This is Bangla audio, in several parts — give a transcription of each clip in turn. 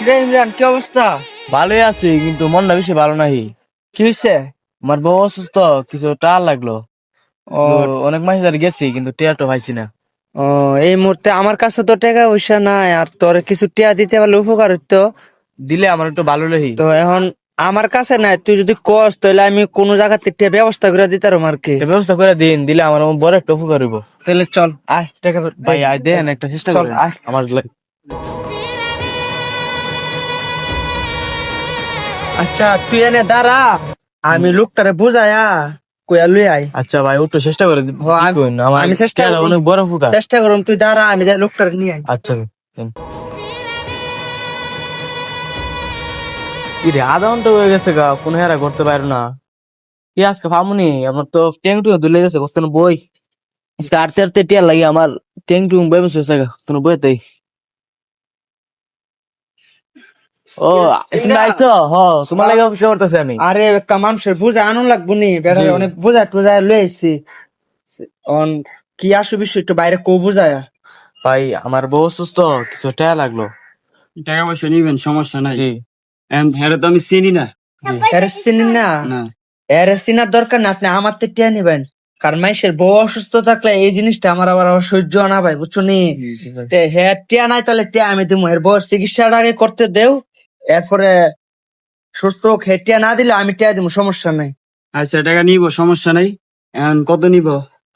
কিরে ইমরান, কি অবস্থা? ভালোই আছি কিন্তু মনটা বেশি ভালো নাই। কি হয়েছে? আমার বউ অসুস্থ, কিছু টাকা লাগলো। ও তো অনেক মাস ধরে গেছি কিন্তু টিয়াটা পাইছি না। ও এই মুহূর্তে আমার কাছে তো টাকা পয়সা নাই, আর তোর কিছু টিয়া দিতে পারলে উপকার হইতো। দিলে আমার একটু ভালো লাগি। তো এখন আমার কাছে নাই, তুই যদি কস তাহলে আমি কোন জায়গা থেকে টিয়া ব্যবস্থা করে দিতে পারবো আর কি। একটা ব্যবস্থা করে দিন, দিলে আমার বড় একটা উপকার হইব। তাহলে চল আয় টাকা ভাই আয় দেন, একটা চেষ্টা চল করেন আয়। আমার আচ্ছা তুই এনে দাঁড়া, আমি লোকটারে বুঝায়া কইয়া লই আই। আচ্ছা ভাই একটু চেষ্টা করে হ, আমি আমার আমি চেষ্টা টিয়াটা করুম, অনেক বড় উপকার। চেষ্টা করুম, তুই দাঁড়া, আমি যাই লোকটারে নিয়ে আই। আচ্ছা দেন। কি রে, আধা ঘন্টা হয়ে গেছে গা, কোনো হেরা করতে পারো না। কি আজকে ফামুনি আমার তো ট্যাং টুং দুলে গেছে, কোথাও বই আজকে আটতে আটতে টিয়া লাগে আমার। ট্যাং টুং বই বসে গেছে গা, কোনো বই তাই। ও এসে আইছো? হ, তোমার লাগে অপেক্ষা করতেছি আমি। আরে একটা মানুষের বুঝা আনুন লাগবো নি, বেড়া জি অনেক বুঝা টুজা লই আইছি। অন কি আসু বিষয় একটু বাইরে কো বুঝায়া। ভাই আমার বউ অসুস্থ, কিছু টাকা লাগলো। টাকা পয়সা নিবেন, সমস্যা নাই। জি হ্যাঁ তো আমি চিনি না। জি। এর চিনেন না? না, এর চিনার দরকার না, আপনি আমার থেকে টিয়া নিবেন। কারণ মাইসের বউ অসুস্থ থাকলে এই জিনিসটা আমার আবার সহ্য না ভাই, বুঝছো নি? তে হ্যাঁ টিয়া নাই, তাহলে টিয়া আমি দিব। এর বউর চিকিৎসাটা আগে করতে দেও, এরপরে সুস্থ হোক। হে টিয়া না দিলে আমি টিয়া দিব, সমস্যা নাই। আচ্ছা টাকা নিব, সমস্যা নাই। এখন কত নিব?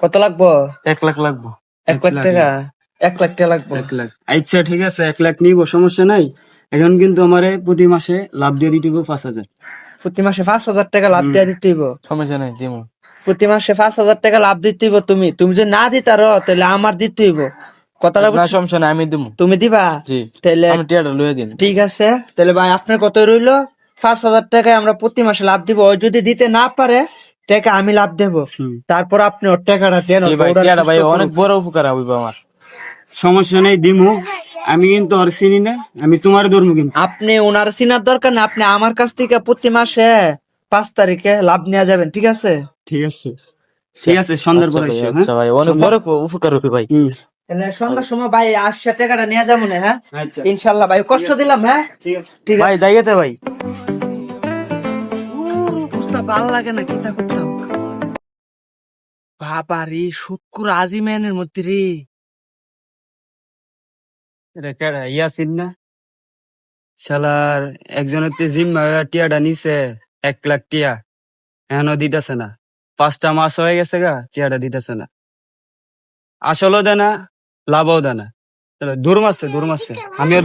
কত লাগবো? 1 লাখ লাগবো। 1 লাখ টাকা? 1 লাখ টাকা লাগবো। 1 লাখ? আচ্ছা ঠিক আছে, 1 লাখ নিব, সমস্যা নাই। এখন কিন্তু আমারে প্রতি মাসে লাভ দিয়ে দিতে হবে 5,000। প্রতি মাসে 5,000 টাকা লাভ দিয়ে দিতে হইব। সমস্যা নাই দিমু। প্রতি মাসে 5,000 টাকা লাভ দিতে হইব। তুমি তুমি যদি না দিতারো তাহলে আমার দিতে হইব। কথাটা না বুঝছো? সমস্যা নাই, আমি দিমু। তুমি দিবা? জি তাহলে আমি টিয়াটা লয়ে দিন। ঠিক আছে, তাহলে ভাই আপনার কত রইলো? 5,000 টাকায় আমরা প্রতি মাসে লাভ দিব। ও যদি দিতে না পারে টাকা আমি লাভ দেব। তারপর আপনি ওর টাকাটা দেন, জি ওর ভাই, বউটা টিয়াটা সুস্থ ভাই অনেক করুন। বড় উপকার হইব আমার। সমস্যা নাই, দিমু। আমি কিন্তু আর চিনি না, আমি তোমার ধর্ম কিন্তু। আপনি ওনার চিনার দরকার না, আপনি আমার কাছ থেকে প্রতি মাসে 5 তারিখে লাভ নেওয়া যাবেন, ঠিক আছে? ঠিক আছে, ঠিক আছে, সন্ধ্যার আচ্ছা পর ভাই, এসো। হ্যাঁ আচ্ছা ভাই, অনেক বড় উপকার হবে ভাই। হুম, তাহলে সন্ধ্যার সময় ভাই 80 টাকাটা নিয়ে যাবো না? হ্যাঁ আচ্ছা ইনশাল্লাহ ভাই, কষ্ট দিলাম। হ্যাঁ ঠিক আছে। ঠিক ভাই আছে। জায়গাতে ভাই। বুঝতে ভালো লাগে না, কিতা করতাম। বাবা রে, শুক্র আজিমেনের মধ্যে রে। এটা কেডা, ইয়াসিন না? শালার একজনের তো জিম্মা টিয়াটা নিছে, 1 লাখ টিয়া, এখনো দিতেছে না। 5টা মাস হয়ে গেছে গা, টিয়াটা দিতেছে না। আসলও দেয় না, লাভও দেয় না। দূর মারছে, দূর মারছে। আমিও